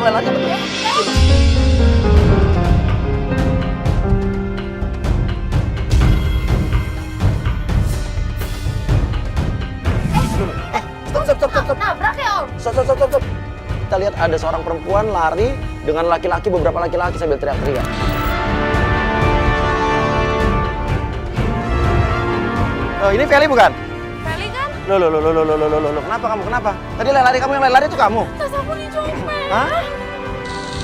lari apa tuh? Stop. Nabrak ya Om? Stop. Kita lihat ada seorang perempuan lari dengan laki-laki, beberapa laki-laki sambil teriak-teriak. Oh, ini Feli bukan? Feli kan? Loh, kenapa? Tadi lari kamu yang lari itu kamu? Tas aku dicopet. Hah?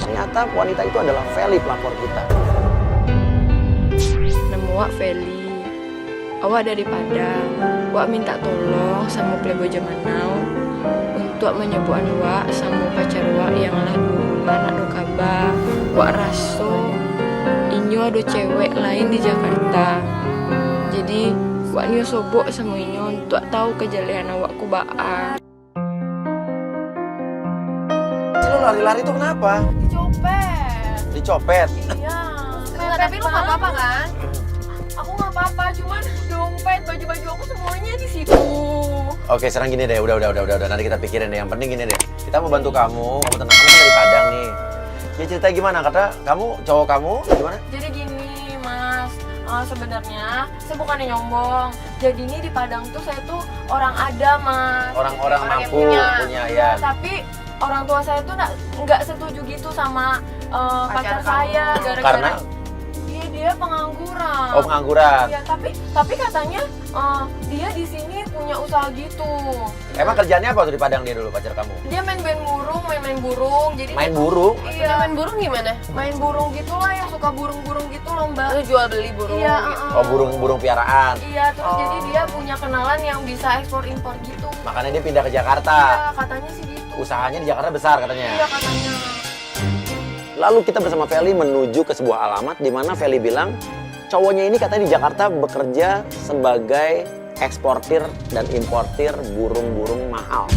Ternyata wanita itu adalah Feli pelapor kita. Nemu Wak Feli. Awak dari Padang. Wak minta tolong sama Playboy Jamanau untuk menyembuhkan Wak sama pacar Wak yang lah anak do kabar. Wak raso inyo ada cewek lain di Jakarta. Jadi Wak nyo sobok sama inyo untuk tahu kejelian awak ku baa. Lo lari-lari itu kenapa? Dicopet. Dicopet. Iya. Tapi lu nggak apa-apa kan? Aku nggak apa-apa, cuman dompet, baju-baju aku semuanya di situ. Oke, sekarang gini deh, udah. Nanti kita pikirin deh. Yang penting gini deh. Kita mau bantu kamu tenang. Kamu kan dari Padang nih. Ya cerita gimana? Kata kamu, cowok kamu gimana? Jadi gini, Mas. Sebenarnya saya bukannya nyombong. Jadi ini di Padang tuh saya tuh orang ada, Mas. Orang-orang yang mampu punya ya. Tapi orang tua saya tuh nggak setuju gitu sama pacar saya Karena? gara-gara dia pengangguran. Oh, pengangguran. Iya, tapi katanya dia di sini punya usaha gitu. Emang kerjaannya apa tuh di Padang dia dulu pacar kamu? Dia main burung. Jadi Main burung? Iya. Main burung gimana? Main burung gitulah, yang suka burung-burung gitu loh, Mbak. Lu jual beli burung? Iya, Oh, burung piaraan. Iya, terus jadi dia punya kenalan yang bisa ekspor-impor gitu. Makanya dia pindah ke Jakarta. Iya, katanya sih gitu. Usahanya di Jakarta besar katanya. Iya, katanya. Lalu kita bersama Feli menuju ke sebuah alamat di mana Feli bilang cowoknya ini katanya di Jakarta bekerja sebagai eksportir dan importir burung-burung mahal.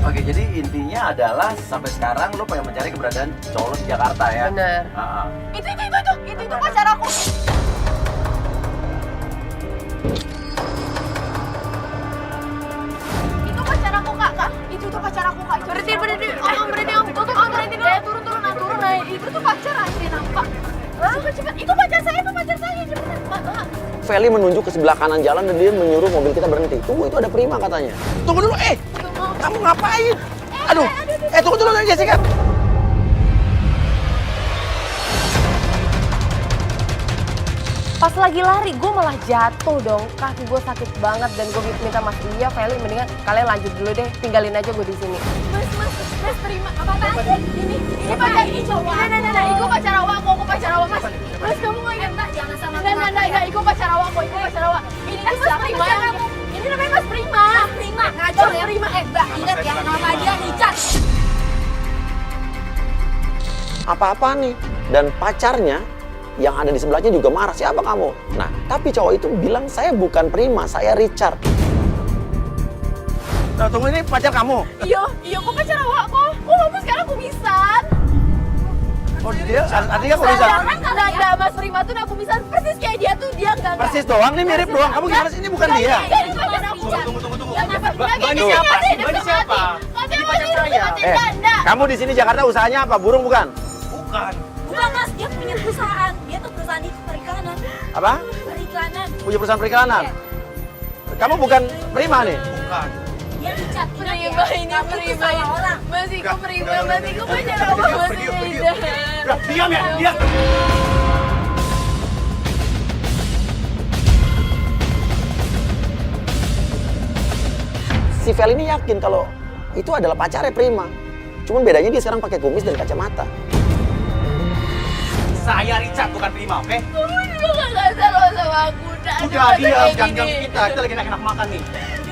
Oke, jadi intinya adalah sampai sekarang lo pengen mencari keberadaan cowok lo di Jakarta ya? Bener. Itu pacar aku. Itu pacar aku, Kak. Itu tuh pacar aku, Kak. Berhenti. Berhenti dulu. Turun. Itu tuh pacar asli nampak. Cepet. Itu pacar saya, cepetan. Feli menunjuk ke sebelah kanan jalan dan dia menyuruh mobil kita berhenti. Tunggu, itu ada Prima katanya. Tunggu dulu, kamu ngapain? Aduh, tunggu dulu Jessica. Pas lagi lari, gue malah jatuh dong. Kaki gue sakit banget dan gue minta Mas Iya, Feli, mendingan kalian lanjut dulu deh. Tinggalin aja gue di sini. Mas, terima. Apa-apaan sih? Ini pacar ini cowok. Nah, itu pacar awak aku pacar awak, Mas. Mas, kamu nggak ingat, Mbak? Jangan sama aku. Nah, itu pacar awak. Ini Mas Prima. Ini namanya Mas Prima. Ngajak ya. Prima, Mbak, ingat ya, nama dia Richard. Apa-apa nih? Dan pacarnya yang ada di sebelahnya juga marah, siapa kamu? Nah, tapi cowok itu bilang saya bukan Prima, saya Richard. Nah, tunggu, ini pacar kamu? Iya, kok pacar awak kok? Kok kamu sekarang kumisan? Oh, dia artinya kok bisa? Nggak, Mas Prima tuh udah kumisan persis kayak dia tuh, dia nggak. Persis doang, ini mirip doang. Kamu gimana sih? Ini bukan dia. Tunggu. Mbak, ini siapa sih? Mbak, ini siapa? Ini pacar saya. Kamu di sini Jakarta usahanya apa? Burung bukan? Bukan. Bukan Mas, dia punya perusahaan. Dia tuh perusahaan itu periklanan. Apa? Periklanan. Punya perusahaan periklanan? Kamu bukan Prima nih? Bukan. Dia dicat. Prima ini Prima. Orang. Masiku Prima, masiku pacar awak, masih indah. Udah, diam ya, diam. Si Vel ini yakin kalau itu adalah pacarnya Prima. Cuman bedanya dia sekarang pakai kumis dan kacamata. Saya Richard, bukan Prima, oke? Kamu juga nggak salah sama aku. Udah, diam. Jangan ganggu kita lagi enak-enak makan nih.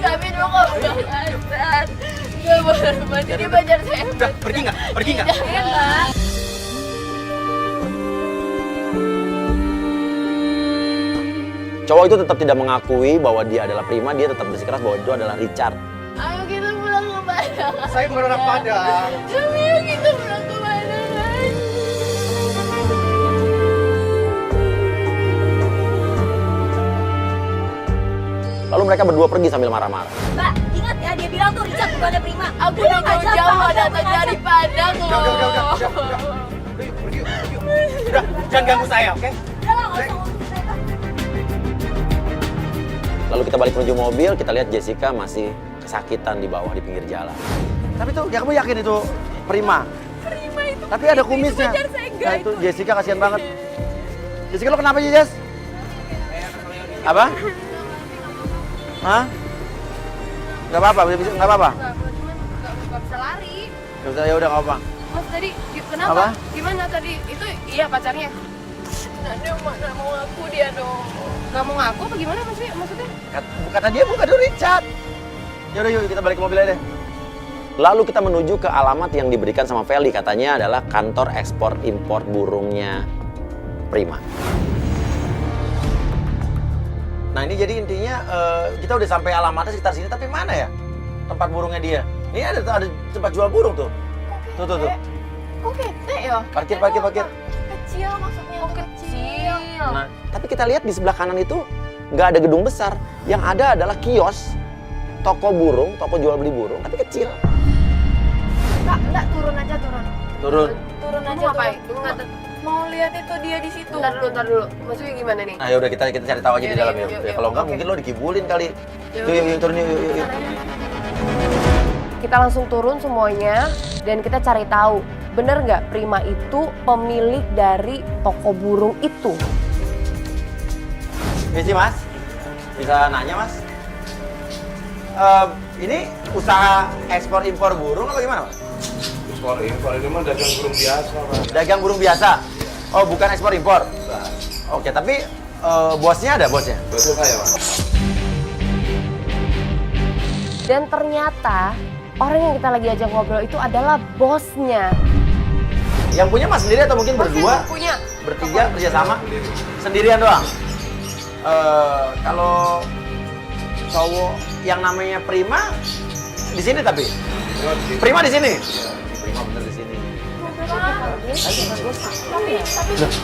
Tapi dong kamu nggak kasar. Nggak boleh, Mas. Ini pacar saya. Udah, pergi nggak? Jangan. Cowok itu tetap tidak mengakui bahwa dia adalah Prima, dia tetap bersikeras bahwa itu adalah Richard. Ayo kita pulang ke Padang. Saya bukan orang Padang. Ayo kita pulang ke Padang. Lalu mereka berdua pergi sambil marah-marah. Mbak, ingat ya dia bilang tuh Richard bukannya Prima. Aku udah jauh-jauh datang dari Padang loh. Udah, jangan ganggu saya, oke? Udah lah, nggak usah ngomongin mereka. Lalu kita balik menuju mobil, kita lihat Jessica masih kesakitan di bawah di pinggir jalan. Tapi tuh, ya kamu yakin itu Prima? Prima itu. Tapi ada kumisnya. pacar saya, Nah, guys. itu Jessica kasihan banget. Jessica lo kenapa sih, Jess? Apa? Hah? Gak apa-apa, nggak apa-apa. Nggak bisa lari. Ya udah nggak apa. Mas tadi kenapa? Apa? Gimana tadi? Itu iya pacarnya. Nah, dia nggak mau ngaku dia dong. Nggak mau ngaku apa gimana maksudnya? Kata dia bukan itu Richard. Ya udah yuk kita balik ke mobil aja deh. Lalu kita menuju ke alamat yang diberikan sama Feli, katanya adalah kantor ekspor impor burungnya Prima. Nah ini jadi intinya kita udah sampai alamatnya sekitar sini, tapi mana ya tempat burungnya dia? Ini ada tempat jual burung tuh. Tuh. Kok kete ya? Parkir. Kecil maksudnya. Oh kecil. Nah, tapi kita lihat di sebelah kanan itu nggak ada gedung besar. Yang ada adalah kios, toko burung, toko jual beli burung, tapi kecil. Enggak, turun aja. Turun. Turun Kamu aja ngapain? turun. Mau lihat itu dia di situ. Ntar dulu. Maksudnya gimana nih? Nah yaudah kita cari tahu aja di Yuk, dalam yuk, yuk. yuk, Ya, yuk. kalau enggak Oke. mungkin lo dikibulin kali. Yuk. Yuk, turun yuk. Kita langsung turun semuanya dan kita cari tahu bener nggak Prima itu pemilik dari toko burung itu. Misi mas, bisa nanya mas? Ini usaha ekspor impor burung apa gimana mas? Ekspor impor ini mah dagang burung biasa, Pak. Dagang burung biasa? Oh bukan ekspor impor? Oke tapi bosnya ada bosnya? Betul saya, Pak. Dan ternyata orang yang kita lagi ajak ngobrol itu adalah bosnya. Yang punya mas sendiri atau mungkin berdua? Punya. Bertiga kerjasama? Sendirian doang? Kalau cowok yang namanya Prima di sini tapi? Prima di sini? Prima bener di sini. Tapi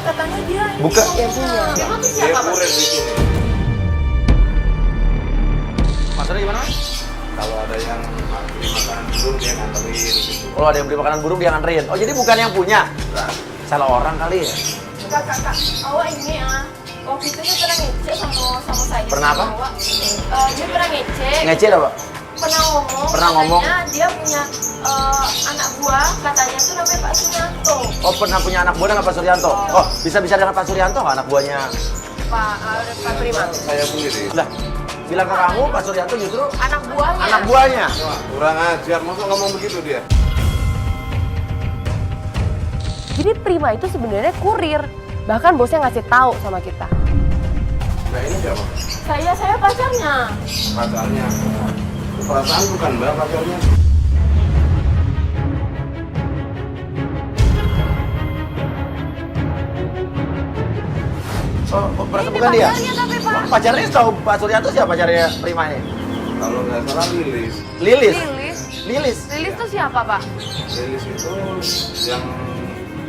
katanya dia ini Buka. Yang punya. Emang tuh Dia siapa? Mas? kurir di sini. Maksudnya gimana mas? Kalau ada yang beli makanan burung dia nganterin gitu. Kalau ada yang beli makanan burung dia nganterin. Oh jadi bukan yang punya? Nah, Salah orang kali ya? Kak, awak ini waktu itu dia pernah ngecek sama saya. Pernah apa? Awak, dia pernah ngecek. Ngeceh apa? Pernah ngomong. Katanya dia punya anak buah, katanya tuh namanya Pak Sunyanto. Oh pernah punya anak buah dengan Pak Suryanto? Oh bisa-bisa dengan Pak Suryanto nggak anak buahnya? Pak Prima. saya sendiri. Lah bilang ke kamu Pak Suryanto justru Anak buahnya. anak buahnya? Wah, kurang ajar, masa ngomong begitu dia? Jadi Prima itu sebenarnya kurir. Bahkan bosnya ngasih tahu sama kita. Nah ini siapa? Saya pacarnya. Pacarnya. Perasaan bukan mbak pacarnya. Oh berarti bukan dia? Pacarnya tapi Pak. Pacarnya tahu Pak Suryanto siapa pacarnya Prima ini? Kalau nggak salah Lilis. Lilis? Lilis. Lilis? Lilis tuh siapa Pak? Lilis itu yang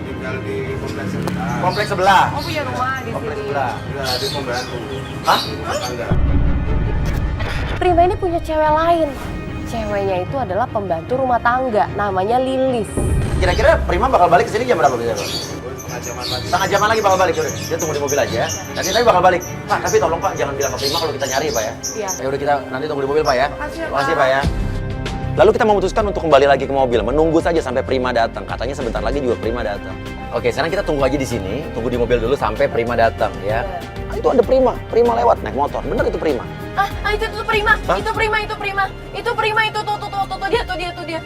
tinggal di kompleks sebelah. Kompleks sebelah? Oh punya rumah di Kompleks sini. sebelah? Enggak, dia pembantu. Hah? Rumah tangga. Prima ini punya cewek lain. Ceweknya itu adalah pembantu rumah tangga, namanya Lilis. Kira-kira Prima bakal balik ke sini jam berapa biasanya? Setengah jaman lagi. Setengah jaman lagi bakal balik, yaudah. Dia tunggu di mobil aja ya. Nanti tapi bakal balik. Pak, tapi tolong Pak, jangan bilang ke Prima kalau kita nyari Pak ya. Iya. Ya udah kita nanti tunggu di mobil Pak ya. Makasih Pak ya. Lalu kita memutuskan untuk kembali lagi ke mobil, menunggu saja sampai Prima datang. Katanya sebentar lagi juga Prima datang. Oke, sekarang kita tunggu aja di sini, tunggu di mobil dulu sampai Prima datang ya. Ah, itu ada Prima lewat naik motor. Bener itu Prima. Itu tuh Prima. Hah? Itu Prima. Itu Prima itu tuh dia.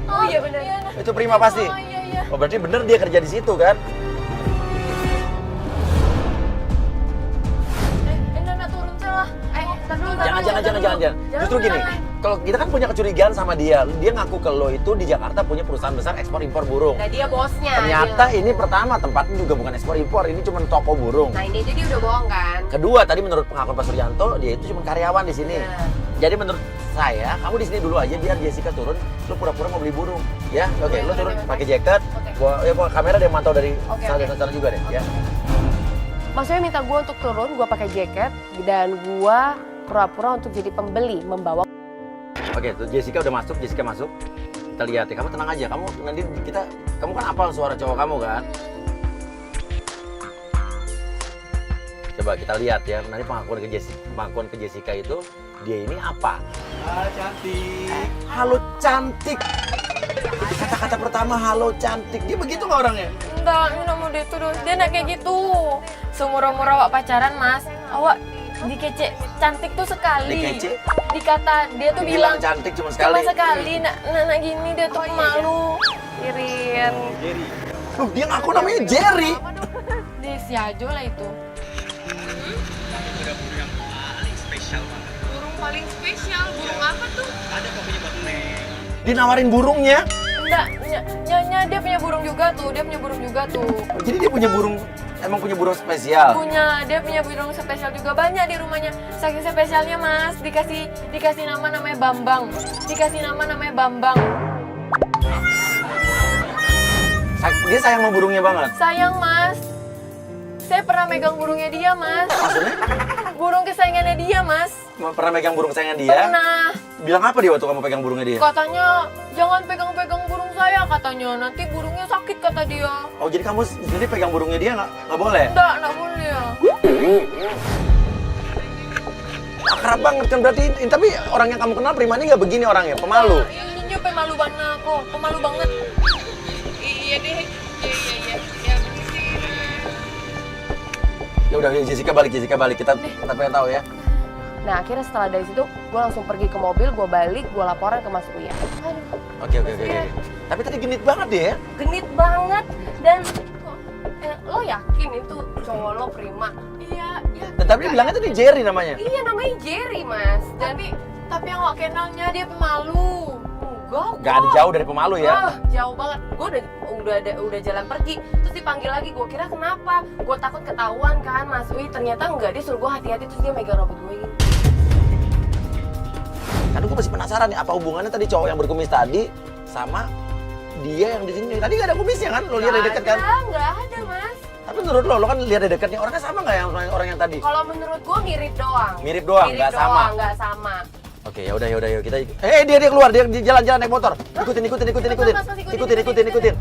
Oh iya benar. Itu Prima pasti. Oh iya. Oh berarti bener dia kerja di situ kan? Nana turun celah. Tar dulu. Jangan. Justru gini, kalau kita kan punya kecurigaan sama dia ngaku ke lo itu di Jakarta punya perusahaan besar ekspor impor burung. Nah dia bosnya. Ternyata ini pertama tempatnya juga bukan ekspor impor, ini cuma toko burung. Nah ini dia udah bohong kan? Kedua, tadi menurut pengakuan Pak Suryanto, dia itu cuma karyawan di sini. Jadi menurut saya, kamu di sini dulu aja biar Jessica turun, lu pura-pura mau beli burung, ya? Oke, lu turun pakai jaket, bawa kamera dia mantau dari sana juga deh, ya. Maksudnya minta gue untuk turun, gue pakai jaket dan gue pura-pura untuk jadi pembeli, membawa. Oke, tuh Jessica udah masuk, Jessica masuk. Kita lihat ya, kamu tenang aja, kamu nanti kamu kan hafal suara cowok kamu kan? Coba kita lihat ya, nanti pengakuan ke Jessica itu, dia ini apa? Ah, cantik. Halo cantik. Kata-kata pertama halo cantik, dia begitu nggak orangnya? Enggak, ini mau dia terus. Dia nak kayak gitu. Seumur-umur awak pacaran, Mas, awak dikece cantik tuh sekali. Dikece? Dikata dia tuh bilang cantik cuma cuma sekali. sekali. Nak gini dia tuh malu. Irin. Jerry. Loh, dia ngaku namanya Jerry. Dia si Ajo lah itu. Ada burung yang paling spesial banget. Burung paling spesial. Burung apa tuh? Ada pokoknya buat Neng. Dia nawarin burungnya. Enggak, nyonya dia punya burung juga tuh. Dia punya burung juga tuh. Jadi dia punya burung, emang punya burung spesial. Dia punya burung spesial juga banyak di rumahnya. Saking spesialnya, Mas, dikasih nama namanya Bambang. Dikasih nama namanya Bambang. Dia sayang sama burungnya banget. Sayang, Mas. Saya pernah megang burungnya dia, Mas. Maksudnya? Burung kesayangannya dia, Mas. Pernah megang burung kesayangan dia? Pernah. Bilang apa dia waktu kamu pegang burungnya dia? Katanya, jangan pegang-pegang burung saya, katanya. Nanti burungnya sakit, kata dia. Oh, jadi kamu sendiri pegang burungnya dia nggak boleh? Nggak boleh. Akrab banget kan berarti. Tapi orang yang kamu kenal Primanya nggak begini orangnya, pemalu. Ini pemalu banget kok, pemalu banget. Iya deh, iya. Ya udah, Jessica balik. Kita pengen tahu ya. Nah akhirnya setelah dari situ gue langsung pergi ke mobil, gue balik, gue laporan ke Mas Uya. Oke. Tapi tadi genit banget dia ya. Genit banget dan lo yakin itu cowok lo Prima? Iya. Tapi dia bilangnya tadi Jerry namanya. Iya namanya Jerry mas. Tapi yang gak kenalnya dia pemalu. Gak ada jauh dari pemalu ya. Jauh banget. Gue udah jalan pergi, terus dipanggil lagi. Gue kira kenapa? Gue takut ketahuan kan Mas Uy. Ternyata enggak, dia suruh gue hati-hati terus dia megang rambut gue gitu. Karena gue masih penasaran nih apa hubungannya tadi cowok yang berkumis tadi sama dia yang di sini. Tadi gak ada kumisnya kan? Lo lihat dari dekat kan? Nggak ada mas. Tapi menurut lo kan lihat dari dekatnya orangnya sama nggak yang orang yang tadi? Kalau menurut gue mirip doang. Mirip doang, nggak sama. Nggak sama. Oke, ya udah yuk kita. Dia keluar, dia jalan-jalan naik motor. Ikutin. Ikutin.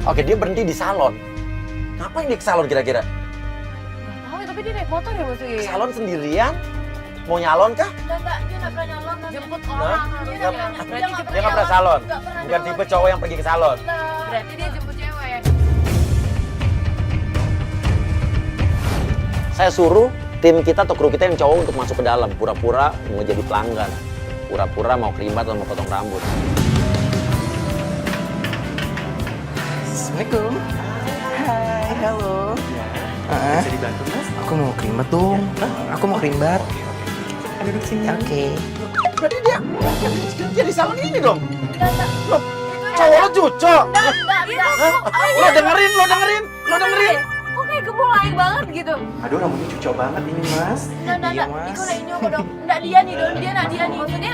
Oke, dia berhenti di salon. Ngapain dia ke salon kira-kira? Nggak tahu ya, tapi dia naik motor ya Mas Uy. Ke salon sendirian? Mau nyalon kah? Dia nggak pernah nyalon. Jemput Hah? orang. Dia nggak pernah salon. Bukan tipe cowok yang pergi ke salon. Berarti dia jemput cewek. Saya suruh tim kita atau kru kita yang cowok untuk masuk ke dalam, pura-pura mau jadi pelanggan, pura-pura mau keribat atau mau potong rambut. Assalamualaikum. Hai, halo. Bisa dibantu mas? Aku mau krimbat dong. Aku mau krimbat. Duduk sini. Oke. Berarti dia di salon ini dong. Loh, cowok lo cucok. Lo dengerin. Kok kayak gemulai banget gitu? Aduh rambutnya cucok banget ini mas. Iya, Mas. Iko lah ini aku dong. Nggak dia nih dong, dia nak dia nih. Maksudnya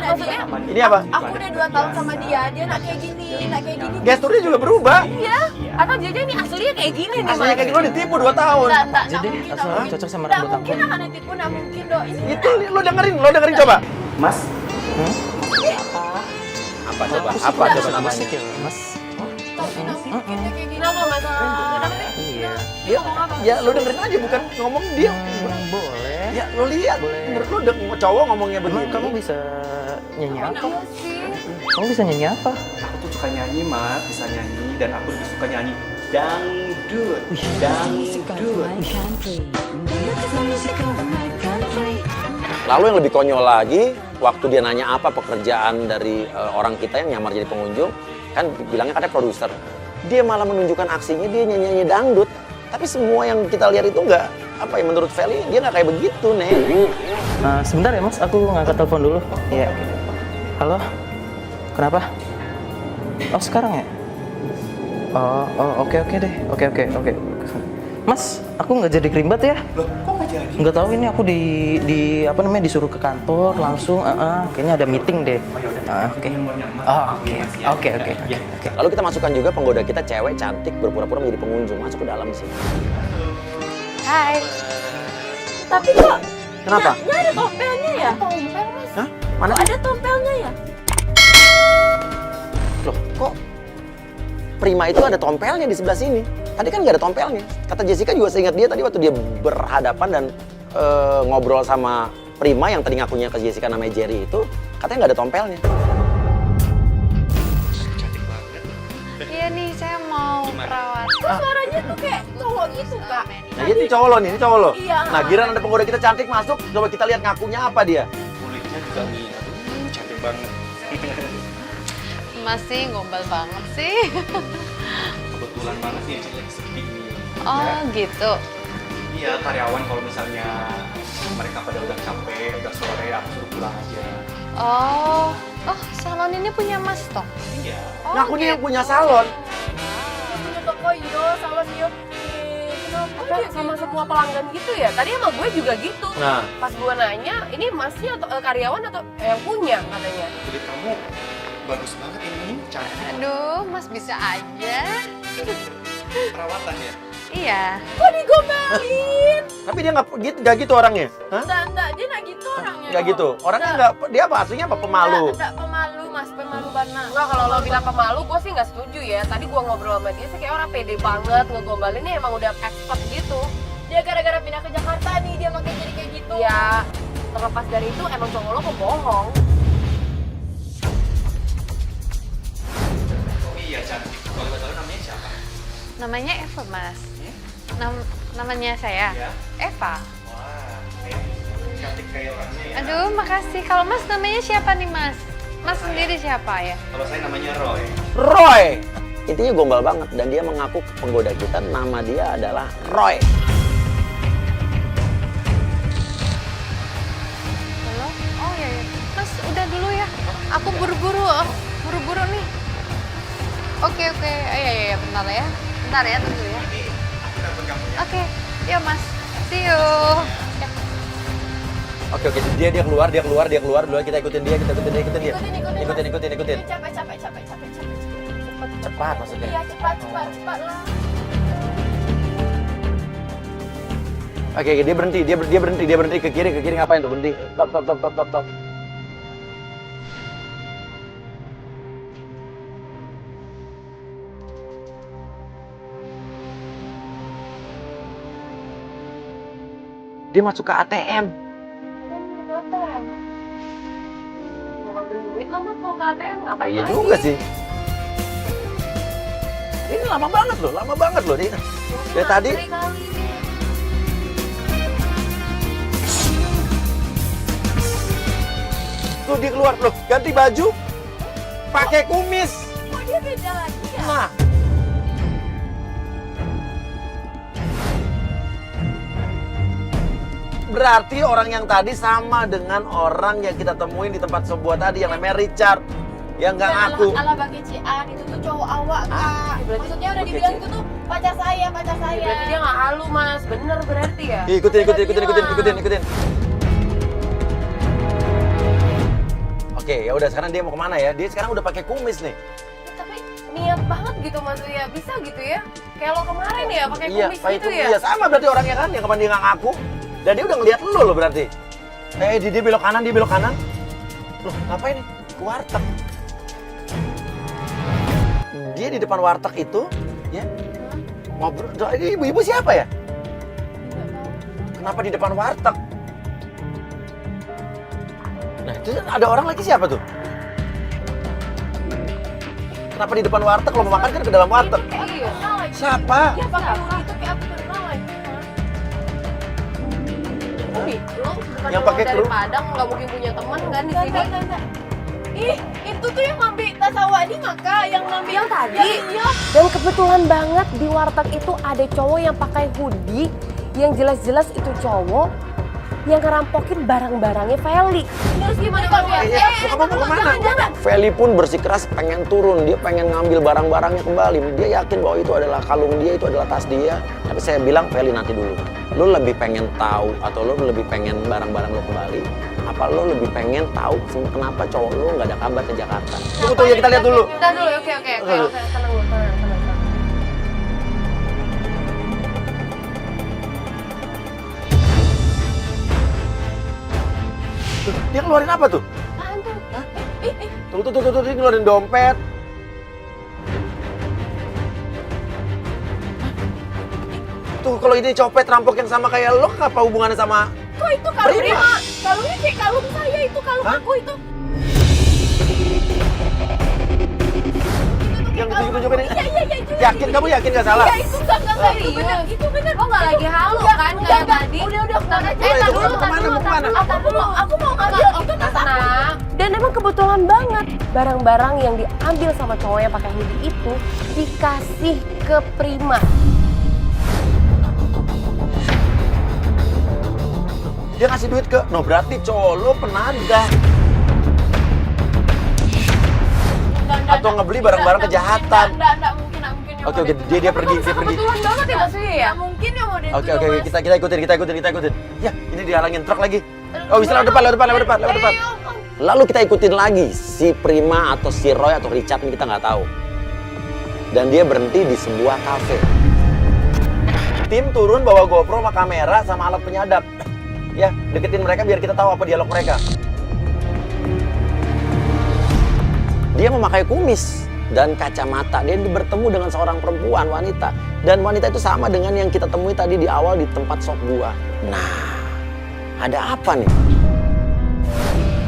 Ini apa? aku udah 2 tahun sama dia nak kayak gini. Gesturnya juga berubah. Iya. Atau jadi ini aslinya kayak gini nih Aslinya kayak gitu lo ditipu 2 tahun. Enggak Jadi mungkin asal dong. cocok sama Nggak rambut aku. mungkin akan ditipu, nggak mungkin dong. Ini Itu lo dengerin coba. Mas, Apa coba namanya? Musik ya, Mas. tapi nggak mungkin dia kayak gini. Kenapa masalah? Iya. Ya lo dengerin aja bukan ngomong dia. Boleh. Ya lo lihat. Menurut lo cowok ngomongnya Emang begini. kamu bisa nyanyi apa? Iya sih. Kamu bisa nyanyi apa? aku tuh suka nyanyi mas, bisa nyanyi dan aku juga suka nyanyi dangdut. Dangdut. Lalu yang lebih konyol lagi, waktu dia nanya apa pekerjaan dari orang kita yang nyamar jadi pengunjung, kan bilangnya katanya produser. Dia malah menunjukkan aksinya, dia nyanyi dangdut. Tapi semua yang kita lihat itu nggak, apa ya, menurut Feli, dia nggak kayak begitu, Nek. Sebentar ya, Mas. Aku ngangkat telepon dulu. Iya. Halo? Kenapa? Oh, sekarang ya? Oh, oke deh. Oke. Mas, aku nggak jadi krimbat ya? Loh, kok nggak jadi? Nggak tahu ini aku di apa namanya disuruh ke kantor langsung. Kayaknya ada meeting deh. Oh, yaudah. Oke. Nomornya Mas. Oh, Iya, Mas, ya. oke. Ya. Lalu kita masukkan juga penggoda kita cewek cantik berpura-pura menjadi pengunjung masuk ke dalam sini. Hai. Tapi kok Kenapa? nggak ada tompelnya ya? Tompel mas. Hah? Mana Kok sih? ada tompelnya ya? Loh, kok Prima itu ada tompelnya di sebelah sini? Tadi kan nggak ada tompelnya. Kata Jessica juga seingat dia tadi waktu dia berhadapan dan ngobrol sama Prima yang tadi ngakunya ke Jessica namanya Jerry itu, katanya nggak ada tompelnya. Cantik banget. Iya nih, saya mau perawat. Kok suaranya tuh kayak cowok gitu kak? Nah, ini cowok lo nih, ini cowok lo. Iya. Nah, giran ada penggoda kita cantik masuk, coba kita lihat ngakunya apa dia. Kulitnya juga nih, aduh, cantik banget. Masih gombal banget sih. Kebetulan banget nih lagi sepi nih. Oh Ya. gitu. Iya, karyawan kalau misalnya mereka pada udah capek, udah sore, aku suruh pulang aja. Oh, salon ini punya Mas toh? Iya. Oh, Ngakunya yang punya salon. Punya toko yo, salon yo. Kenapa dia sama semua pelanggan gitu ya? Tadi sama gue juga gitu. Nah, Pas gue nanya, ini masnya atau karyawan atau yang punya katanya. Kulit kamu bagus banget ini, cantik. Aduh, Mas bisa aja. Perawatan ya? Iya. Kok digombalin? tapi dia nggak gitu orangnya. Hah? Enggak, dia nggak gitu orangnya. Nggak gitu. Orangnya nggak, dia apa? Aslinya apa? Pemalu. Enggak, pemalu mas, pemalu banget. Enggak, kalau lo bilang pemalu, gue sih nggak setuju ya. Tadi gue ngobrol sama dia, sih kayak orang pede banget, ngegombalin ini emang udah expert gitu. Dia gara-gara pindah ke Jakarta nih, dia makin jadi kayak gitu. Ya, terlepas dari itu emang cowok lo pembohong. Oh iya, cantik. Kalau nggak tahu namanya siapa? Namanya Eva, Mas. Namanya saya? Ya. Eva. Wah, cantik kayak orangnya ya. Aduh, makasih. Kalau Mas namanya siapa nih, Mas? Mas sendiri siapa ya? Kalau saya namanya Roy. Roy. Intinya gombal banget dan dia mengaku ke penggoda kita nama dia adalah Roy. Halo? Oh iya, iya. Mas, udah dulu ya. Aku buru-buru. Buru-buru nih. Oke. Iya. Bentar ya. Bentar ya, tunggu ya. Oke. Yuk, Mas. See you. Ya. Oke, dia keluar dulu kita ikutin dia. Ikutin. Capek. Cepat maksudnya. Iya, cepat lah. Oke, dia berhenti ke kiri ngapain tuh berhenti? Stop. Dia masuk ke ATM. Duit lo mah mau ke ATM ngapain? Iya juga sih. Ini lama banget loh dia. Dari tadi. Tuh dia keluar loh, ganti baju, pakai kumis. Kok dia beda lagi ya? Nah. Berarti orang yang tadi sama dengan orang yang kita temuin di tempat sebuah tadi yang namanya Richard. Yang nggak ngaku. Ala pakai Cian itu tuh cowok awak kak. Maksudnya udah dibilang itu tuh pacar saya. Berarti dia nggak halu mas, bener berarti ya? Ikutin. Oke, ya udah sekarang dia mau kemana ya? Dia sekarang udah pakai kumis nih. Tapi niat banget gitu mas ya, bisa gitu ya? Kayak lo kemarin ya pakai Iya, kumis pakai gitu kumis. ya? Iya, sama berarti orangnya kan yang kemarin dia nggak ngaku. Dan dia udah ngeliat lo loh berarti. Dia belok kanan. Loh, ngapain nih? Ke warteg. Dia di depan warteg itu, ya ngobrol. Ini ibu-ibu siapa ya? Kenapa di depan warteg? Nah, itu ada orang lagi siapa tuh? Kenapa di depan warteg? Kalau mau makan kan ke dalam warteg. Iya. Siapa? Dia pakai hoodie itu kayak aku kenal lagi. Lo bukan Yang orang pakai dari kru? Padang, nggak mungkin punya teman kan di sini? Enggak. Ih, itu tuh yang ngambil tas Awadi maka yang ngambil Yang tadi? Iya. Dan kebetulan banget di warteg itu ada cowok yang pakai hoodie yang jelas-jelas itu cowok yang ngerampokin barang-barangnya Feli. Terus gimana kalau ya? Kamu mau kemana? Jangan. Feli pun bersikeras pengen turun, dia pengen ngambil barang-barangnya kembali. Dia yakin bahwa itu adalah kalung dia, itu adalah tas dia. Tapi saya bilang, Feli nanti dulu. Lo lebih pengen tahu atau lo lebih pengen barang-barang lo kembali? Apa lo lebih pengen tahu kenapa cowok lo nggak ada kabar ke Jakarta? Tunggu ya, kita lihat dulu. Kita dulu, oke. Tenang dulu, tenang. Dia keluarin apa tuh? Apaan tuh? Tuh, dia ngeluarin dompet. Tuh, kalau ini copet rampok yang sama kayak lo, apa hubungannya sama... Kok itu kalung Prima? Kalungnya kayak kalung saya, itu kalung aku itu. Yang ditunjuk-tunjukin ini? Iya, itu. Yakin? Kamu yakin gak salah? Iya, itu enggak, itu benar. Lo nggak lagi halu kan kayak tadi? Udah, tar aja. Tar dulu. Aku mau ngambil itu tas aku. Tenang. Dan emang kebetulan banget barang-barang yang diambil sama cowok yang pakai hoodie itu dikasih ke Prima. Dia ngasih duit ke... No, berarti cowok lo penadah. Atau ngebeli barang-barang kejahatan. Enggak mungkin. Oke, dia pergi. Kebetulan banget ya Mas Wi ya? Mungkin ya model Oke, kita ikutin. Ya, ini dihalangin truk lagi. Oh, bisa lewat depan. Lalu kita ikutin lagi si Prima atau si Roy atau Richard ini kita nggak tahu. Dan dia berhenti di sebuah kafe. Tim turun bawa GoPro sama kamera sama alat penyadap. Ya, deketin mereka biar kita tahu apa dialog mereka. Dia memakai kumis dan kacamata. Dia bertemu dengan seorang perempuan, wanita. Dan wanita itu sama dengan yang kita temui tadi di awal di tempat shop gua. Nah, ada apa nih?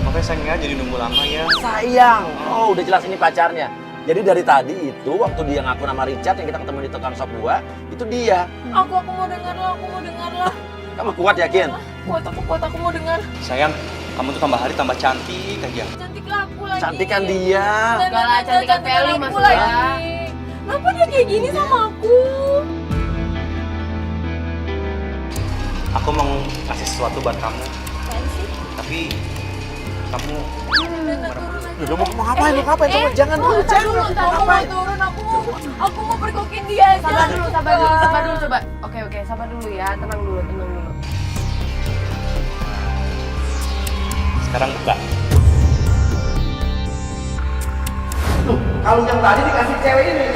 Makanya sayangnya jadi nunggu lama ya. Sayang. Oh, udah jelas ini pacarnya. Jadi dari tadi itu waktu dia ngaku nama Richard yang kita ketemu di tukang shop gua, itu dia. Aku mau dengar lah. Kamu kuat yakin? Kuat, aku mau dengar. Sayang, kamu tuh tambah hari tambah cantik aja. Cantik lah aku lagi. Cantik kan dia. Enggak lah, cantikan Feli aku maksudnya. lagi. Kenapa dia kayak gini sama aku? Aku mau ngasih sesuatu buat kamu. Tapi kamu Udah mau ngapain? Coba jangan dulu, jangan. Aku mau turun, aku mau pergokin dia aja. Sabar dulu coba. Oke, sabar dulu ya. Tenang dulu. sekarang buka. Tuh, kalung yang tadi dikasih cewek ini.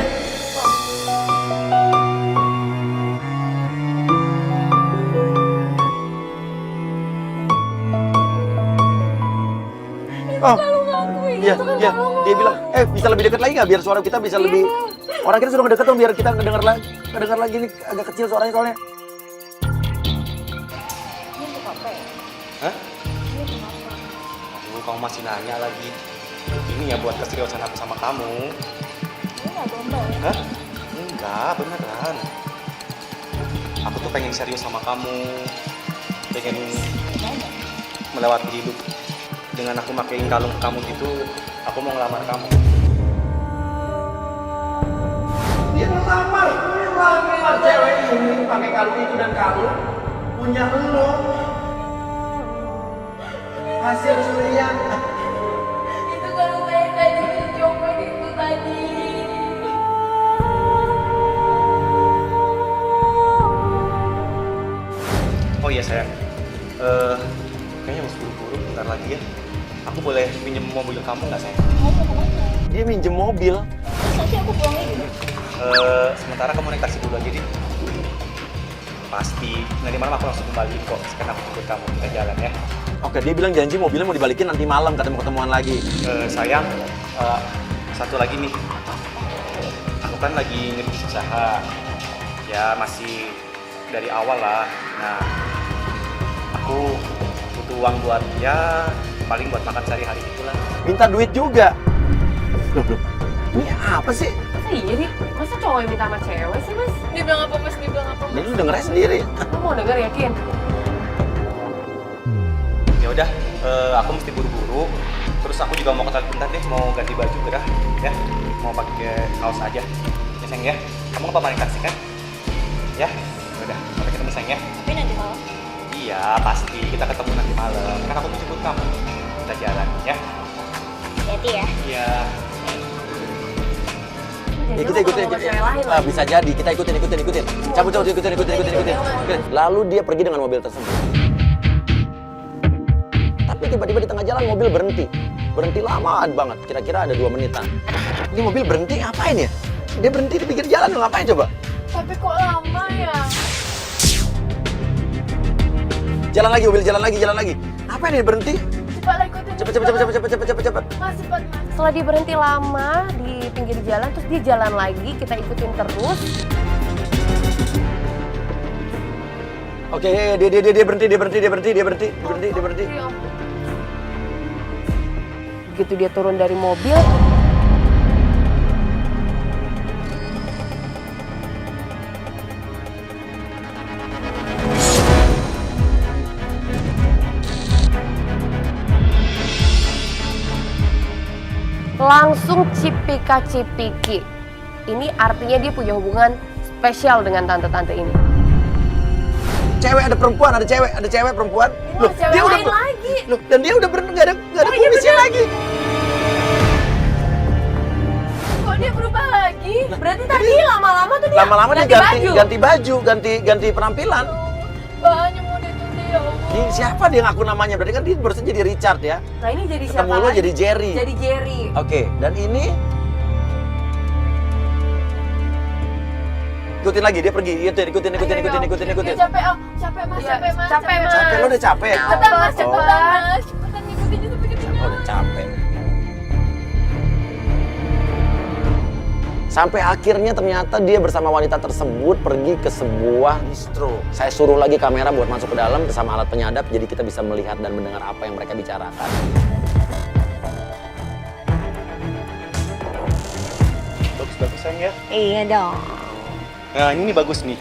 Oh, iya, dia bilang, bisa lebih dekat lagi nggak biar suara kita bisa lebih, orang kita sudah ngedekat dong biar kita ngedengar lagi nih agak kecil suaranya soalnya. Hah? Aduh, kamu masih nanya lagi. Ini ya buat keseriusan aku sama kamu. Ini nggak gombal ya? Hah? Enggak, beneran. Aku tuh pengen serius sama kamu. Pengen melewati hidup. Dengan aku makein kalung ke kamu gitu, aku mau ngelamar kamu. Dia ngelamar cewek ini pakai kalung itu dan kalung punya lo. Hasil curian. Itu kalau saya kayak dicopet itu tadi. Oh iya sayang, kayaknya harus buru-buru bentar lagi ya. Aku boleh pinjem mobil kamu nggak sayang? Mau kemana? Dia minjem mobil. Terus nanti aku pulangnya gimana? Sementara kamu naik taksi dulu aja deh. Pasti, nanti malam aku langsung kembali kok. Sekarang aku ikut kamu, kita jalan ya. Oke, dia bilang janji mobilnya mau dibalikin nanti malam, katanya mau ketemuan lagi. Sayang, satu lagi nih. Aku kan lagi ngerintis usaha. Ya masih dari awal lah. Nah, aku butuh uang buat ya paling buat makan sehari-hari gitulah. Minta duit juga. Loh, ini apa sih? Masa iya nih? Masa cowok yang minta sama cewek sih mas? Dia bilang apa mas? Ini lu dengernya sendiri. Lu mau denger yakin? Ya udah, aku mesti buru-buru. Terus aku juga mau ke toilet bentar deh, mau ganti baju gerah ya. Mau pakai kaos aja. Ya sayang ya. Kamu nggak apa-apa naik taksi kan? Ya, udah. Sampai ketemu sayang ya. Tapi nanti malam. Iya, pasti. Kita ketemu nanti malam. Kan aku mau jemput kamu. Kita jalan, ya? Hati-hati ya. Iya. Ya, kita ikutin. Ah, bisa jadi, kita ikutin. Cabut, ikutin. Lalu dia pergi dengan mobil tersebut. Tapi tiba-tiba di tengah jalan mobil berhenti. Berhenti lama banget, kira-kira ada 2 menitan. Ini mobil berhenti ngapain ya? Dia berhenti di pinggir jalan, ngapain coba? Tapi kok lama ya? Jalan lagi, mobil jalan lagi. Apa ini berhenti? Cepatlah ikutin. Cepet. Mas, cepat mas. Setelah dia berhenti lama di pinggir jalan, terus dia jalan lagi, kita ikutin terus. Oke, dia berhenti. Begitu dia turun dari mobil, langsung cipika-cipiki. Ini artinya dia punya hubungan spesial dengan tante-tante ini. Cewek ada perempuan, ada cewek perempuan. Loh, cewek dia udah lain lagi. Loh, dan dia udah nggak ada kumisnya lagi. Kok dia berubah lagi? Berarti tadi lama-lama tuh dia Lama-lama dia ganti baju, ganti penampilan. Banyak mau ditutup ya Allah. Ini siapa dia ngaku namanya? Berarti kan dia barusan jadi Richard ya. Nah ini jadi Ketemu lo jadi Jerry. Jadi Jerry. Oke, dan ini ikutin lagi, dia pergi. Ikutin. Dia capek mas. Capek mas. Capek, lo udah capek. Cepetan mas, Oh. cepetan ngikutin itu begitu. Oh, udah capek. Sampai akhirnya ternyata dia bersama wanita tersebut pergi ke sebuah distro. Saya suruh lagi kamera buat masuk ke dalam bersama alat penyadap, jadi kita bisa melihat dan mendengar apa yang mereka bicarakan. Bagus sayang ya. Iya dong. Nah, ini nih bagus nih.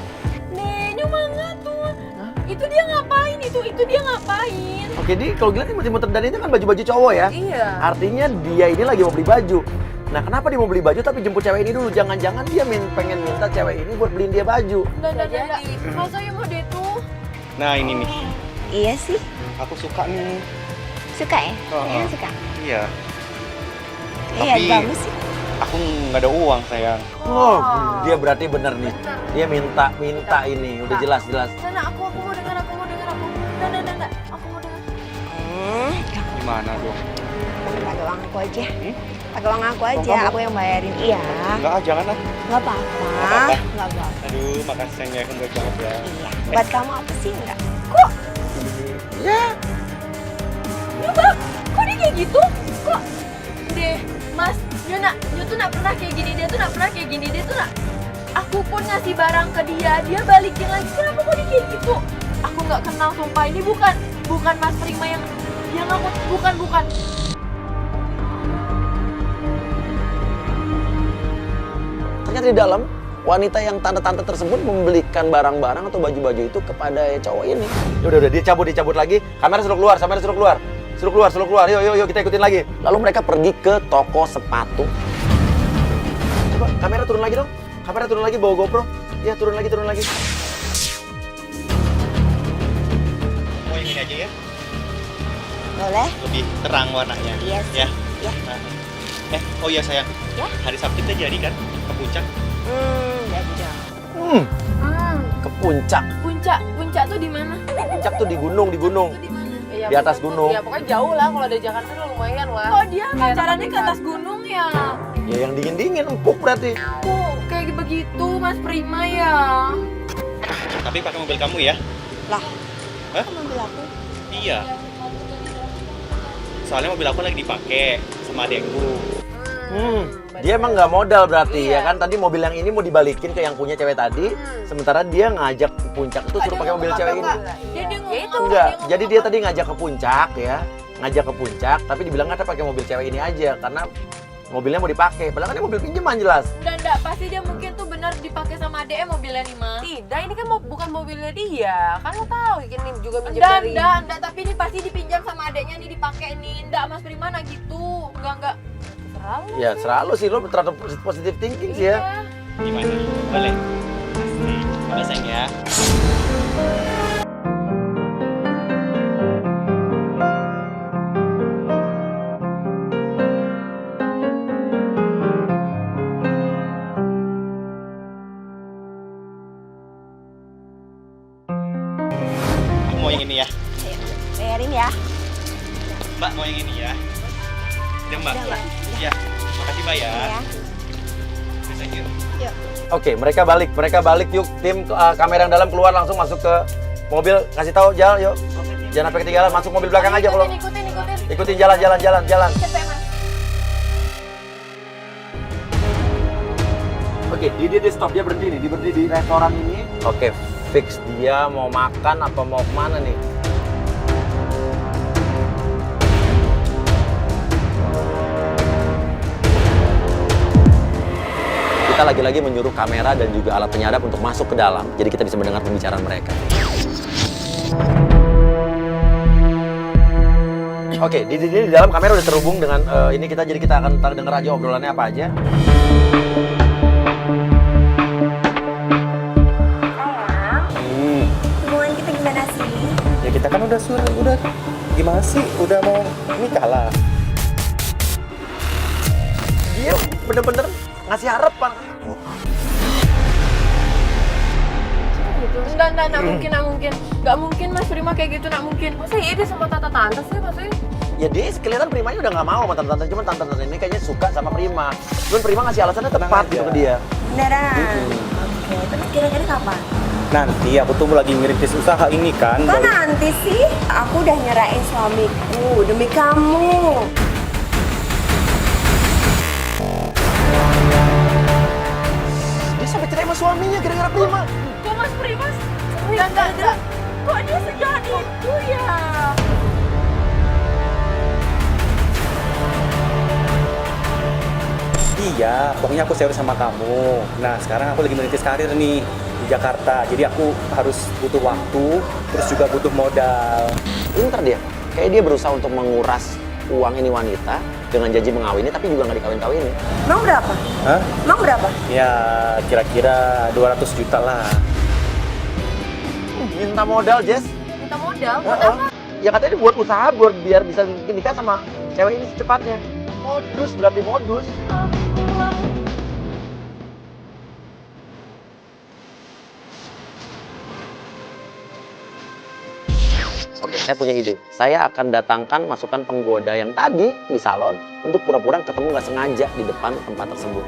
Nih, nyumanga tuh. Itu dia ngapain? Itu dia ngapain? Oke, di kalau gila nih muter dan ini kan baju-baju cowok ya. Iya. Artinya dia ini lagi mau beli baju. Nah, kenapa dia mau beli baju tapi jemput cewek ini dulu? Jangan-jangan dia pengen minta cewek ini buat beliin dia baju. Nggak. Masa ya mau deh tuh? Nah, ini nih. Iya sih. Aku suka nih. Suka ya? Oh, Iya suka. Iya. Iya Tapi- bagus sih. Aku nggak ada uang, sayang. Oh, dia berarti bener nih. Dia minta ini, udah jelas. Nana, aku mau dengar. Nggak. Aku mau dengar. Gimana dong? Pakai uang aku aja. Pakai uang aku aja. Aku yang bayarin. Iya. Enggak, jangan lah. Nggak apa-apa. apa-apa. Nggak apa-apa. Aduh, makasih sayang ya, aku baik banget ya. Iya. Buat kamu apa sih enggak? Ya, Kok dia kayak gitu? Kok? Deh, Mas, Yuna tuh nggak pernah kayak gini. Dia tuh nggak pernah kayak gini. Dia tuh nggak. Aku pun ngasih barang ke dia balikin lagi. Kenapa kok dia kayak gitu? Aku nggak kenal, sumpah. Ini bukan Mas Prima yang aku bukan. ternyata di dalam wanita yang tante-tante tersebut membelikan barang-barang atau baju-baju itu kepada cowok ini. Udah dia cabut lagi. Kamera suruh keluar. Suruh keluar. Yuk kita ikutin lagi. Lalu mereka pergi ke toko sepatu. Coba kamera turun lagi dong. Kamera turun lagi bawa GoPro. Ya, turun lagi. Mau yang ini aja ya? Boleh? Lebih terang warnanya. Iya sih. Ya. Ya. Oh iya sayang. Ya? Hari Sabtu kita jadi kan ke puncak. Jadi dong. Ke puncak. Puncak tuh di mana? Puncak tuh di gunung. Tuh di mana? Iya, Di atas gunung. Ya pokoknya jauh lah, kalau dari Jakarta tuh lumayan lah. Kok dia pacarannya ke atas gunung ya? Ya yang dingin empuk berarti. Kok kayak begitu Mas Prima ya? Tapi pakai mobil kamu ya? Lah. Hah? Kok mobil aku? Iya. Soalnya mobil aku lagi dipakai sama adekku. Dia emang nggak modal berarti ya kan. Tadi mobil yang ini mau dibalikin ke yang punya cewek tadi. Sementara dia ngajak ke puncak itu suruh pakai mobil cewek ini. Dia ngomong Enggak, jadi dia tadi ngajak ke puncak ya. Ngajak ke puncak, tapi dibilang nggak pakai mobil cewek ini aja karena mobilnya mau dipakai. Padahal kan ini mobil pinjaman jelas. Enggak, pasti dia mungkin tuh benar dipakai sama adeknya mobilnya nih, Ma. Tidak, ini kan bukan mobilnya dia. Kan lo tahu ini juga minjem dari... Enggak, tapi ini pasti dipinjam sama adeknya nih dipakai nih. Enggak, Mas Prima nah gitu. Enggak. Ya selalu sih lo terlalu positif thinking sih ya. Gimana? Boleh? Asik. Boleh sayang ya? ini ya. Bayarin ya. Mbak mau yang ini ya. Ya Mbak. Iya. Makasih Mbak ya. Thank you. Oke, mereka balik yuk. Tim kamera yang dalam keluar langsung masuk ke mobil. Kasih tahu Jal, yuk. Jangan sampai ketinggalan, masuk mobil belakang aja kalau. Ikutin jalan. Cepet mas. Oke, dia stop, dia berhenti nih, dia berhenti di restoran ini. Oke, fix dia mau makan apa mau kemana nih? Kita lagi-lagi menyuruh kamera dan juga alat penyadap untuk masuk ke dalam, jadi kita bisa mendengar pembicaraan mereka. Oke, di dalam kamera udah terhubung dengan ini kita, jadi kita akan denger aja obrolannya apa aja. Hubungan kita gimana sih? Ya kita kan udah gimana sih? Udah mau nikah lah. Dia bener-bener ngasih harapan. Enggak mungkin. Enggak mungkin Mas Prima kayak gitu, enggak mungkin. Masa iya dia sama tante sih maksudnya? Ya dia kelihatan Primanya udah nggak mau sama tante-tante, cuman tante-tante ini kayaknya suka sama Prima. Cuman Prima ngasih alasannya tepat gitu ke dia. Beneran? Oke, terus kira-kira kapan? Nanti aku tuh lagi ngerintis usaha ini kan. Kok nanti sih? Aku udah nyerahin suamiku demi kamu. Dia sampai cerai sama suaminya gara-gara Prima. Kok Mas Prima? Enggak. Kok dia sejahat itu ya? Iya, pokoknya aku serius sama kamu. Nah, sekarang aku lagi merintis karir nih di Jakarta. Jadi aku harus butuh waktu, terus juga butuh modal. Pinter dia. Kayak dia berusaha untuk menguras uang ini wanita dengan janji mengawini tapi juga nggak dikawin-kawinin. Mau berapa? Hah? Mau berapa? Ya, kira-kira 200 juta lah. Minta modal, Jess. Minta modal buat apa? Ya katanya dia buat usaha biar bisa nikah sama cewek ini secepatnya. Modus, berarti modus. Oke, saya punya ide. Saya akan datangkan masukan penggoda yang tadi di salon untuk pura-pura ketemu nggak sengaja di depan tempat tersebut.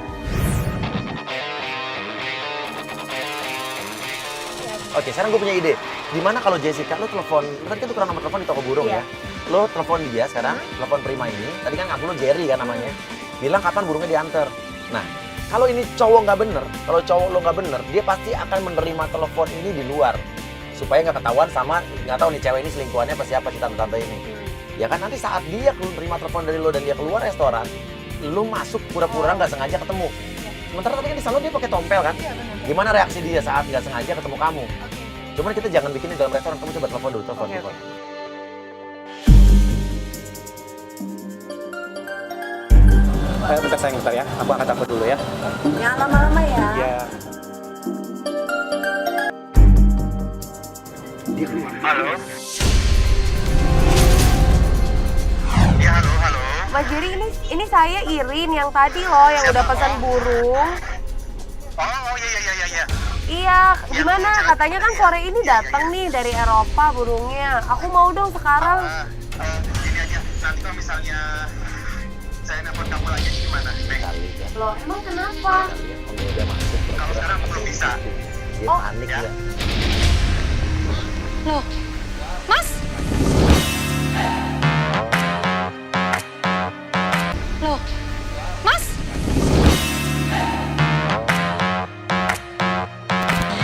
Oke, sekarang gue punya ide. Gimana kalau Jessica, lo telepon, lo tadi kan tukeran nomor telepon di toko burung ya? Lo telepon dia sekarang, telepon Prima ini. Tadi kan ngaku lo Jerry kan namanya. Bilang kapan burungnya diantar. Nah, kalau ini cowok nggak bener, kalau cowok lo nggak bener, dia pasti akan menerima telepon ini di luar. Supaya nggak ketahuan sama, nggak tahu nih cewek ini selingkuhannya apa siapa si tante-tante ini. Ya kan nanti saat dia terima telepon dari lo dan dia keluar restoran, lo masuk pura-pura nggak sengaja ketemu. Sementara tadi kan di salon dia pakai tompel kan? Gimana reaksi dia saat nggak sengaja ketemu kamu? Cuman kita jangan bikin di dalam restoran, kamu coba telepon dulu, telepon. Bentar sayang, bentar ya. Aku angkat telepon dulu ya. Jangan lama-lama ya. Ya. Halo? Ya, halo. Mas Jerry, ini saya Irin yang tadi loh yang udah pesan burung. Oh, iya. Iya, gimana? Katanya kan sore ini datang nih dari Eropa burungnya. Aku mau dong sekarang. Ini aja, nanti kalau misalnya saya nelfon kamu lagi gimana? Loh, emang kenapa? Kalau sekarang aku belum bisa. Dia panik ya. Loh, Mas? Loh, Mas?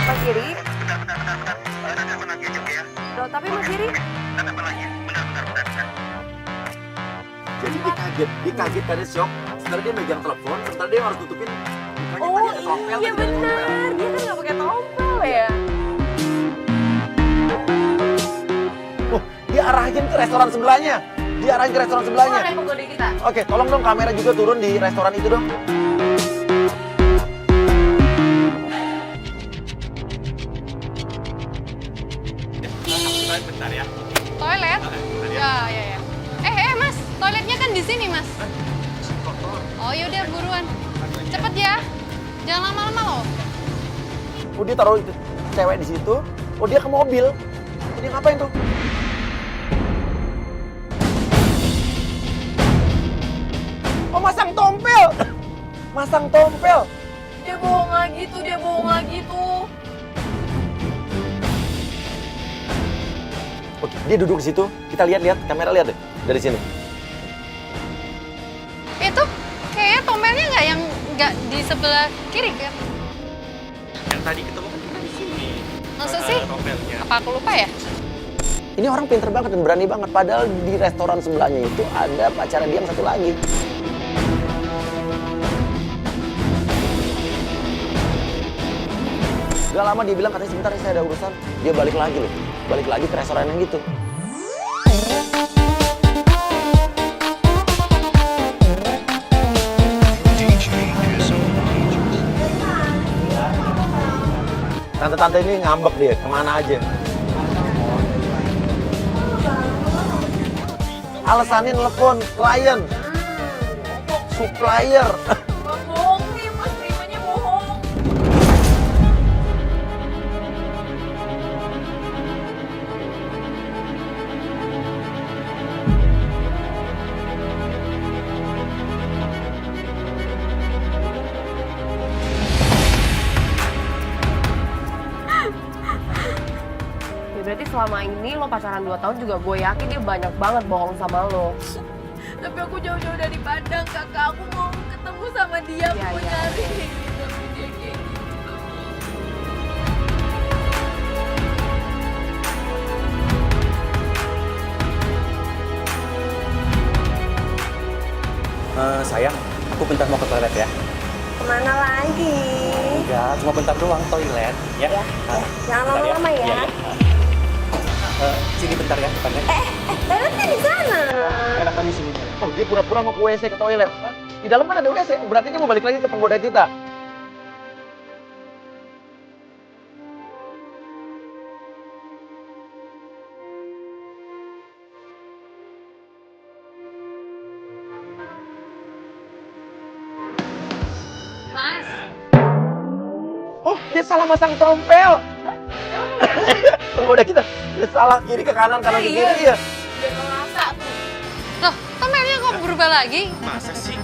Mas Jerry? Bentar. Ada telepon lagi aja ya. Loh, tapi Mas Jerry? Ada telepon lagi. Bentar. Jadi dia kaget karena shock. Sebenarnya dia megang telepon, sebentar dia harus tutupin. Mukanya Oh tadi ada tompel, iya tadi ada bener, tompel. dia kan nggak pakai tompel ya. Dia arahin ke restoran sebelahnya. Mana yang penggoda kita? Oke, tolong dong kamera juga turun di restoran itu dong. Bentar ya. Toilet? Ya. Mas, toiletnya kan di sini, Mas. Oh, yaudah buruan. Cepet ya. Jangan lama-lama loh. Oh dia taruh itu cewek di situ. Oh dia ke mobil. Ini ngapain tuh? Oh, masang tompel. Masang tompel. Dia bohong lagi tuh. Oke, dia duduk di situ. Kita lihat, kamera lihat deh dari sini. Itu kayaknya tomelnya nggak di sebelah kiri kan? Yang tadi ketemu kan kita di sini. Maksud sih? Tompelnya. Apa aku lupa ya? Ini orang pinter banget dan berani banget. Padahal di restoran sebelahnya itu ada pacarnya dia yang satu lagi. Gak lama dia bilang katanya sebentar ya saya ada urusan. Dia balik lagi loh. Balik lagi ke restoran yang gitu. Tante-tante ini ngambek dia, kemana aja. Alasannya nelfon klien, supplier. Bohong nih, Mas Primanya bohong. Ya berarti selama ini lo pacaran 2 tahun juga gue yakin dia banyak banget bohong sama lo. Tapi aku jauh-jauh dari Padang, kakak. Aku mau ketemu sama dia, aku Iya, mau iya. nyari. Tapi dia kayak gitu. Sayang, aku bentar mau ke toilet ya. Kemana lagi? Enggak, cuma bentar doang toilet. Ya. Jangan Bentar lama-lama ya. Iya, sini bentar ya depannya. Toiletnya di sana. Enakan di sini. Oh, dia pura-pura mau ke WC, ke toilet. Di dalam kan ada WC, berarti dia mau balik lagi ke penggoda kita. Mas. Oh, dia salah masang tompel. Penggoda kita. Dia salah kiri ke kanan, kanan ke kiri. Iya. Dia ngerasa tuh. Loh, tomelnya kok berubah lagi? Masa sih?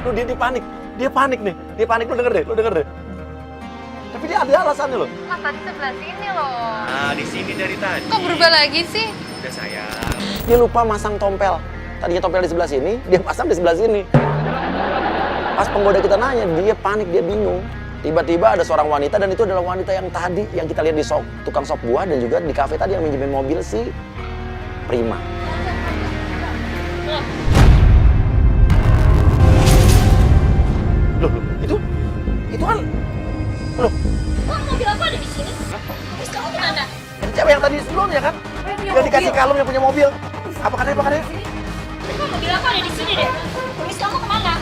Lu dia panik. Dia panik nih. Dia panik, lu denger deh. Tapi dia ada alasannya loh. Mas tadi sebelah sini loh. Nah, di sini dari tadi. Kok berubah lagi sih? Udah sayang. Dia lupa masang tompel. Tadinya tompel di sebelah sini, dia pasang di sebelah sini. Pas penggoda kita nanya, dia panik, dia bingung. Tiba-tiba ada seorang wanita, dan itu adalah wanita yang tadi yang kita lihat di tukang sop buah dan juga di kafe tadi yang minjemin mobil si Prima. Loh, itu kan, loh, Kok mobil aku ada di sini? Terus kamu kemana? itu cewek yang tadi sebelumnya kan, yang dikasih kalung yang punya mobil. Apa katanya? Kok mobil aku ada di sini deh? Terus kamu kemana?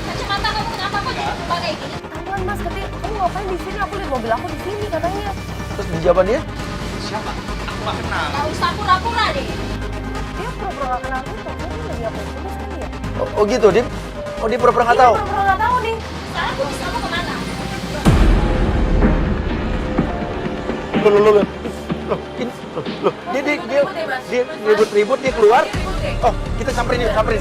Kacamata kamu kenapa kok jadi berubah kayak gini? Tahuan Mas, katanya kamu ngapain di sini? Aku lihat mobil aku di sini katanya. Terus dijawab dia, Siapa? Aku gak kenal. Gak usah pura-pura deh. Dia pura-pura gak kenal aku, tapi dia lagi apa terus kali ya? oh gitu, dia, oh dia pura-pura nggak tahu. Dia pura-pura gak tahu nih. Sekarang terus kamu kemana? Loh, dia ribut-ribut, dia keluar. Oh, kita samperin yuk, samperin.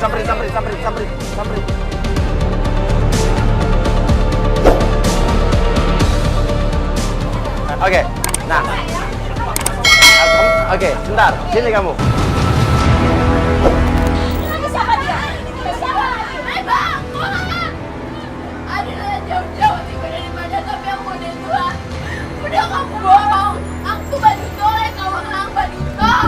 Oke, nah. Oke, bentar, sini kamu. Ini siapa dia? Siapa lagi? Bang, tolong! Ada jauh-jauh tiba dari Padang, tapi aku udah tua. Udah kamu bohong. Aku baju tolek, kamu kenal baju tol.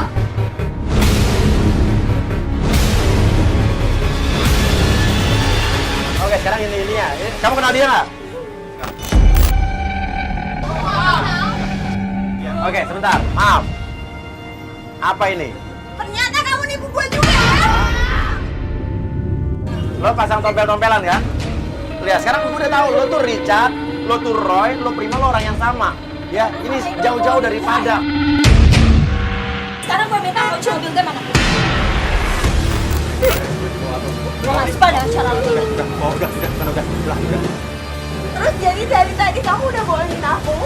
Oke, sekarang ini ya. Kamu kenal dia nggak? Oke, sebentar. Maaf. Apa ini? Ternyata kamu nipu gue juga. Lo pasang tompel-tompelan kan? Lihat, sekarang gue udah tahu lo tuh Richard, lo tuh Roy, lo Prima, lo orang yang sama. Ya, ini jauh-jauh dari Padang. Sekarang gue minta kunci mobil gue mana? Gue gak suka dengan cara lo ini. Udah. Terus jadi dari tadi kamu udah bohongin aku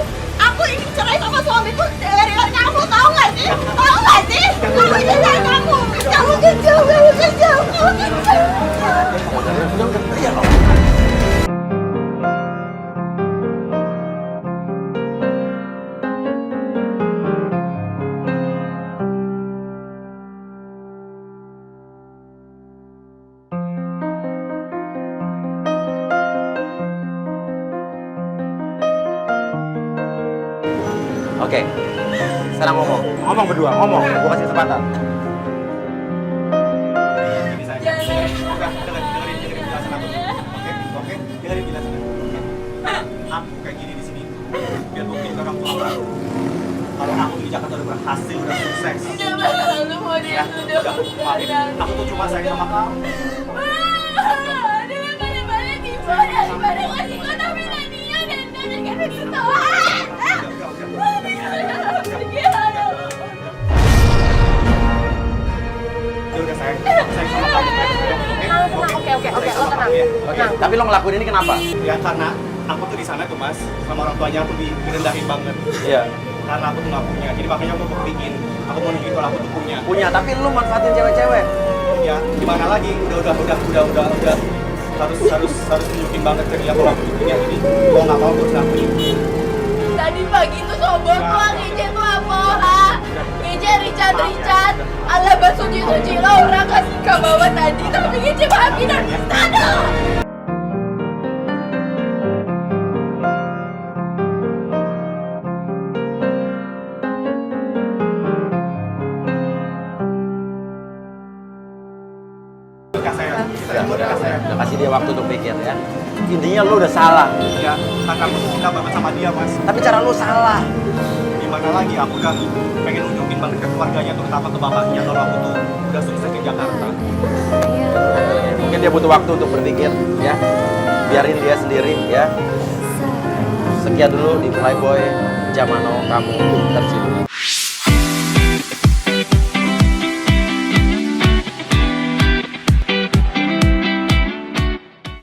ingin cerai sama itu gara-gara kamu, tahu nggak sih? Tahu nggak sih? Kamu gara-gara kamu. Kamu kejam, kamu kejam, kamu kejam. Oke, sekarang ngomong. Ngomong berdua, ngomong. Gue kasih kesempatan. Ini saya. Udah, dengerin penjelasan aku. Oke, dengerin penjelasan aku. Aku kayak gini di sini biar buktiin ke orang tua aku. Kalau aku di Jakarta udah berhasil, udah sukses. Lu mau dia Udah, maafin. Aku tuh cuma sayang sama kamu. Daripada tiba daripada ngasih kota Melania dan kasih ketahuan. Ya udah sayang sama kamu. Oke, lo tenang. Oke, tapi lo ngelakuin ini kenapa? Ya karena aku tuh di sana tuh mas, sama orang tuanya aku direndahin banget. Iya. Karena aku tuh nggak punya, jadi makanya aku buktiin. Aku mau nunjukin kalau aku tuh punya. Punya, tapi lo manfaatin cewek-cewek. Ya gimana lagi? Udah. Harus nunjukin banget ke dia kalau aku tuh punya. Jadi mau nggak mau harus ngakuin. Tadi pagi tuh sobat lo ngece tuh apa ha? Ngece Richard ala bersuci-suci lo orang kasih ke bawah tadi tapi ngece babi dan istana. Udah kasih dia waktu untuk pikir ya. Intinya lo udah salah. Ya karena aku tuh cinta banget sama dia mas. Tapi cara lo salah. Gimana lagi? Aku udah pengen nunjukin banget ke keluarganya, terutama ke bapaknya kalau aku tuh udah sukses di Jakarta. Mungkin dia butuh waktu untuk berpikir ya. Biarin dia sendiri ya. Sekian dulu di Playboy Jamano Kamu Terciduk.